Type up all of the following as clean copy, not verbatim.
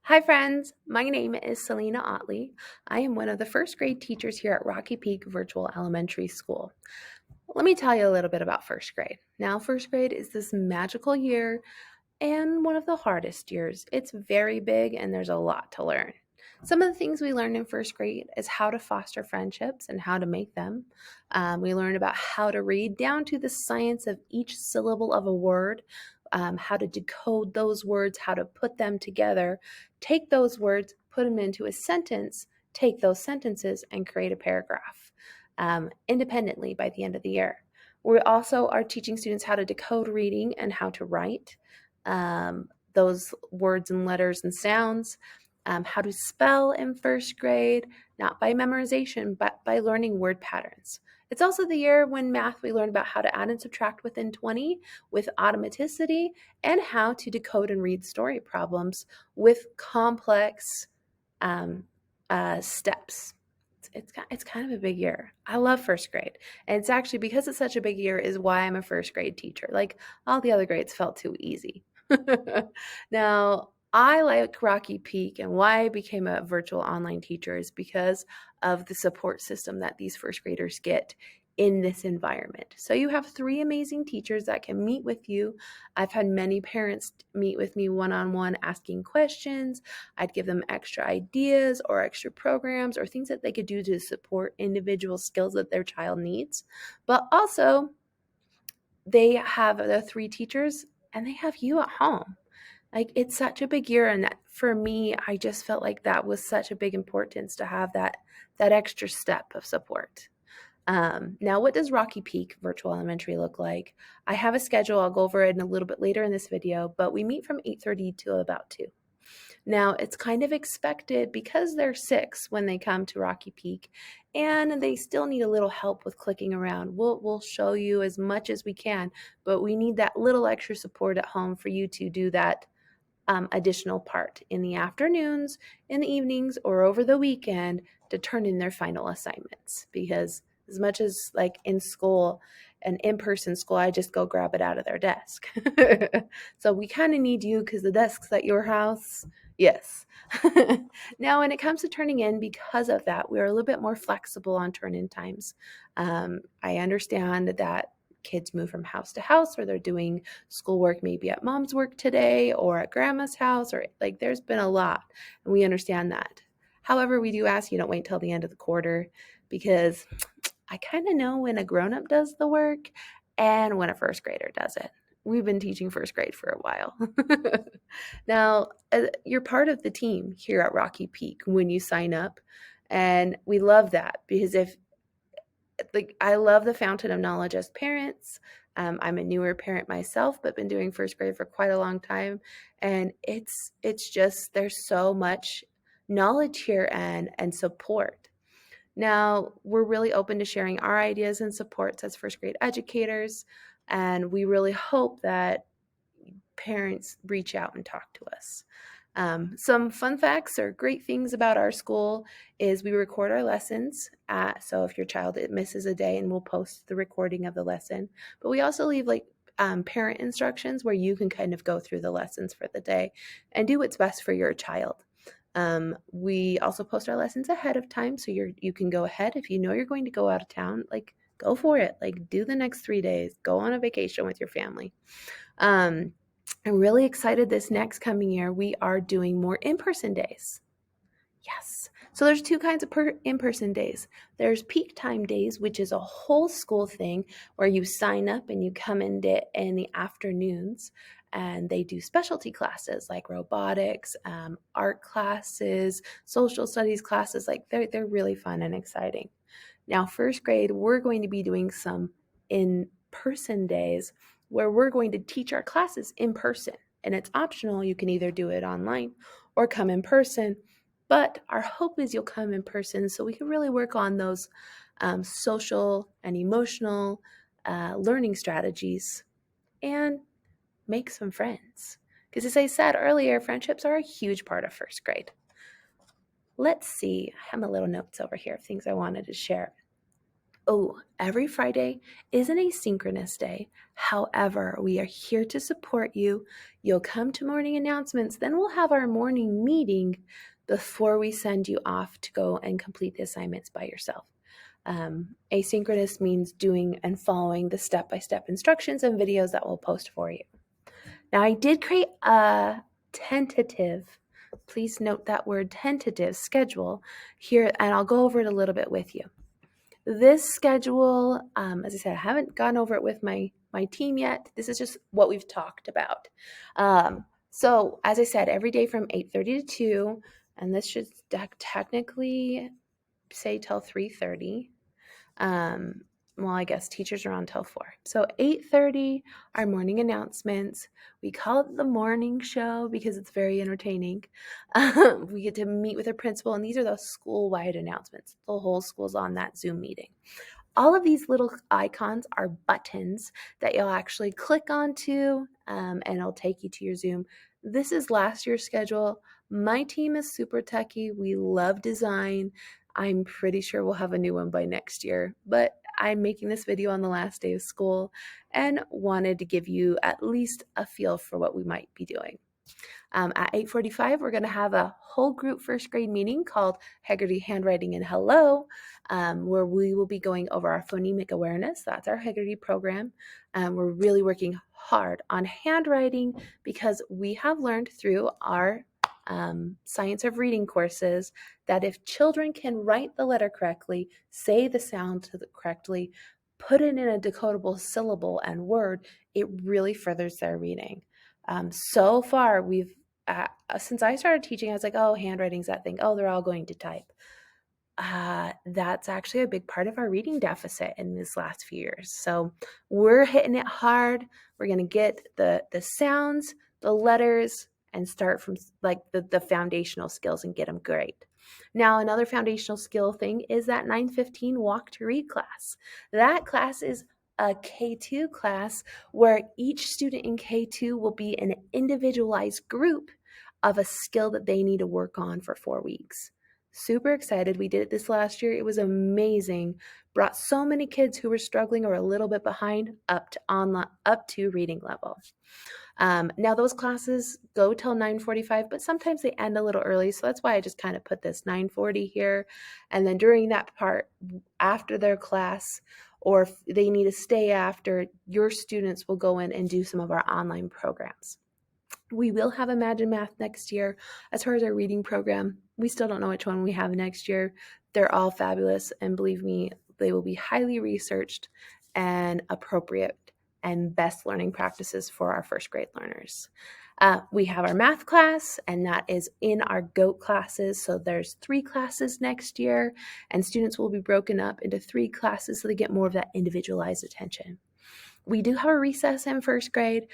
Hi, friends. My name is Selena Otley. I am one of the first grade teachers here at Rocky Peak Virtual Elementary School. Let me tell you a little bit about first grade. Now, first grade is this magical year and one of the hardest years. It's very big and there's a lot to learn. Some of the things we learned in first grade is how to foster friendships and how to make them. We learned about how to read down to the science of each syllable of a word, how to decode those words, how to put them together, take those words, put them into a sentence, take those sentences, and create a paragraph independently by the end of the year. We also are teaching students how to decode reading and how to write those words and letters and sounds, how to spell in first grade, not by memorization, but by learning word patterns. It's also the year when math we learn about how to add and subtract within 20 with automaticity and how to decode and read story problems with complex um, steps. It's kind of a big year. I love first grade. And it's actually because it's such a big year is why I'm a first grade teacher. Like all the other grades felt too easy. Now, I like Rocky Peak and why I became a virtual online teacher is because of the support system that these first graders get in this environment. So you have three amazing teachers that can meet with you. I've had many parents meet with me one-on-one asking questions. I'd give them extra ideas or extra programs or things that they could do to support individual skills that their child needs. But also, they have the three teachers and they have you at home. Like it's such a big year, and that, for me, I just felt like that was such a big importance to have that extra step of support. Now, what does Rocky Peak Virtual Elementary look like? I have a schedule. I'll go over it in a little bit later in this video, but we meet from 8:30 to about 2. Now, it's kind of expected because they're 6 when they come to Rocky Peak and they still need a little help with clicking around. We'll show you as much as we can, but we need that little extra support at home for you to do that additional part in the afternoons, in the evenings, or over the weekend to turn in their final assignments. Because as much as like in school, an in-person school, I just go grab it out of their desk. So we kind of need you because the desk's at your house. Yes. Now, when it comes to turning in, because of that, we're a little bit more flexible on turn-in times. I understand that kids move from house to house or they're doing schoolwork maybe at mom's work today or at grandma's house, or like there's been a lot and we understand that. However, we do ask you don't wait till the end of the quarter because I kind of know when a grown-up does the work and when a first grader does it. We've been teaching first grade for a while. Now, you're part of the team here at Rocky Peak when you sign up, and we love that because if like I love the fountain of knowledge as parents. I'm a newer parent myself, but been doing first grade for quite a long time, and it's just there's so much knowledge here and support. Now we're really open to sharing our ideas and supports as first grade educators, and we really hope that parents reach out and talk to us. Some fun facts or great things about our school is we record our lessons. So if your child misses a day, and we'll post the recording of the lesson. But we also leave like parent instructions where you can kind of go through the lessons for the day and do what's best for your child. We also post our lessons ahead of time, so you can go ahead if you know you're going to go out of town. Like go for it. Like do the next 3 days. Go on a vacation with your family. Um, I'm really excited this next coming year. We are doing more in-person days. Yes. So there's two kinds of in-person days. There's peak time days, which is a whole school thing where you sign up and you come in the afternoons, and they do specialty classes like robotics, art classes, social studies classes. Like they're really fun and exciting. Now, first grade, we're going to be doing some in-person days where we're going to teach our classes in person. And it's optional. You can either do it online or come in person. But our hope is you'll come in person so we can really work on those social and emotional learning strategies and make some friends. Because as I said earlier, friendships are a huge part of first grade. Let's see. I have my little notes over here of things I wanted to share. Oh, every Friday is an asynchronous day. However, we are here to support you. You'll come to morning announcements, then we'll have our morning meeting before we send you off to go and complete the assignments by yourself. Asynchronous means doing and following the step-by-step instructions and videos that we'll post for you. Now, I did create a tentative, please note that word tentative schedule here, and I'll go over it a little bit with you. This schedule, as I said, I haven't gone over it with my team yet. This is just what we've talked about. So as I said, every day from 8:30 to 2, and this should technically say till 3:30. Well, I guess teachers are on till 4. So 8:30, our morning announcements. We call it the morning show because it's very entertaining. We get to meet with a principal, and these are the school-wide announcements. The whole school's on that Zoom meeting. All of these little icons are buttons that you'll actually click onto, and it'll take you to your Zoom. This is last year's schedule. My team is super techie. We love design. I'm pretty sure we'll have a new one by next year, but I'm making this video on the last day of school and wanted to give you at least a feel for what we might be doing. At 8:45, we're going to have a whole group first grade meeting called Heggerty Handwriting and Hello, where we will be going over our phonemic awareness. That's our Heggerty program. We're really working hard on handwriting because we have learned through our Science of Reading courses that if children can write the letter correctly, say the sound correctly, put it in a decodable syllable and word, it really furthers their reading. So far, since I started teaching, I was like, oh, handwriting's that thing. Oh, they're all going to type. That's actually a big part of our reading deficit in these last few years. So we're hitting it hard. We're going to get the sounds, the letters, and start from like the foundational skills and get them great. Now, another foundational skill thing is that 9:15 walk to read class. That class is a K2 class where each student in K2 will be an individualized group of a skill that they need to work on for 4 weeks. Super excited. We did it this last year. It was amazing. Brought so many kids who were struggling or a little bit behind up to reading level. Now those classes go till 9:45, but sometimes they end a little early. So that's why I just kind of put this 9:40 here. And then during that part, after their class, or if they need to stay after, your students will go in and do some of our online programs. We will have Imagine Math next year. As far as our reading program, we still don't know which one we have next year. They're all fabulous, and believe me, they will be highly researched and appropriate and best learning practices for our first grade learners. We have our math class, and that is in our GOAT classes. So there's 3 classes next year, and students will be broken up into 3 classes so they get more of that individualized attention. We do have a recess in first grade.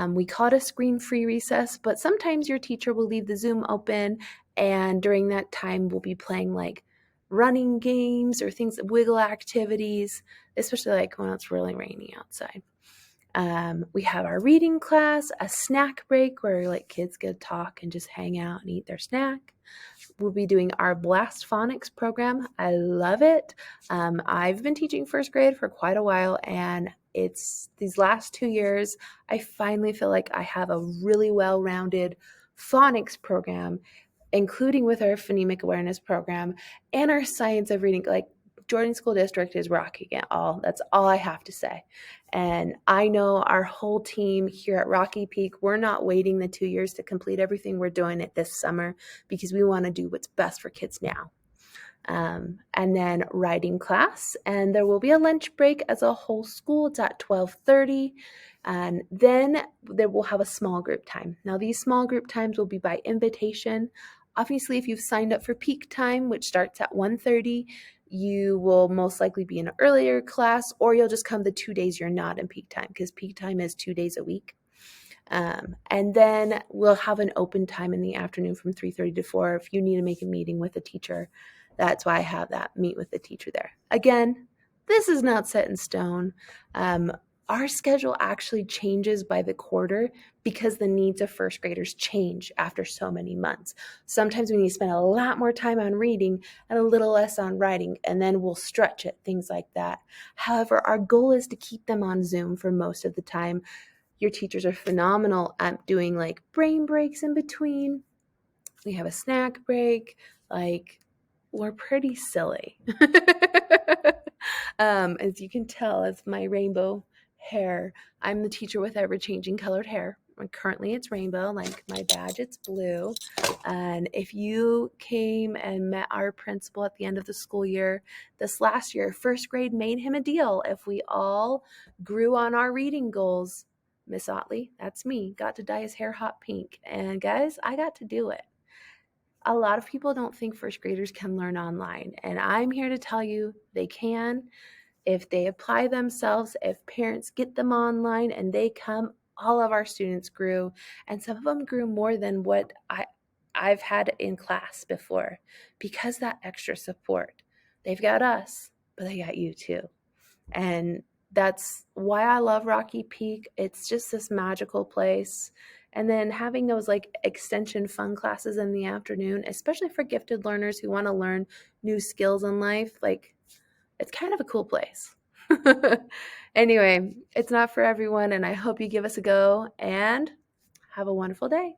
We call it a screen-free recess, but sometimes your teacher will leave the Zoom open, and during that time, we'll be playing like running games or things, wiggle activities, especially like when it's really rainy outside. We have our reading class, a snack break where like kids get to talk and just hang out and eat their snack. We'll be doing our Blast Phonics program. I love it. I've been teaching first grade for quite a while, and it's these last 2 years, I finally feel like I have a really well-rounded phonics program, including with our phonemic awareness program and our Science of Reading. Like, Jordan School District is rocking it all. That's all I have to say. And I know our whole team here at Rocky Peak, we're not waiting the 2 years to complete everything. We're doing it this summer because we want to do what's best for kids now. And then writing class, and there will be a lunch break as a whole school. It's at 12:30. And then there will have a small group time. Now, these small group times will be by invitation. Obviously, if you've signed up for peak time, which starts at 1:30, you will most likely be in an earlier class, or you'll just come the 2 days you're not in peak time, because peak time is 2 days a week. And then we'll have an open time in the afternoon from 3:30 to 4 if you need to make a meeting with a teacher. That's why I have that meet with the teacher there. Again, this is not set in stone. our schedule actually changes by the quarter because the needs of first graders change after so many months. Sometimes we need to spend a lot more time on reading and a little less on writing, and then we'll stretch it, things like that. However, our goal is to keep them on Zoom for most of the time. Your teachers are phenomenal at doing like brain breaks in between. We have a snack break. Like, we're pretty silly. As you can tell, it's my rainbow hair. I'm the teacher with ever-changing colored hair. Currently, it's rainbow. Like my badge, it's blue. And if you came and met our principal at the end of the school year, this last year, first grade made him a deal. If we all grew on our reading goals, Miss Otley, that's me, got to dye his hair hot pink. And guys, I got to do it. A lot of people don't think first graders can learn online, and I'm here to tell you they can if they apply themselves, if parents get them online and they come. All of our students grew, and some of them grew more than what I've had in class before because that extra support. They've got us, but they got you too. And that's why I love Rocky Peak. It's just this magical place. And then having those like extension fun classes in the afternoon, especially for gifted learners who want to learn new skills in life, like it's kind of a cool place. Anyway, it's not for everyone, and I hope you give us a go and have a wonderful day.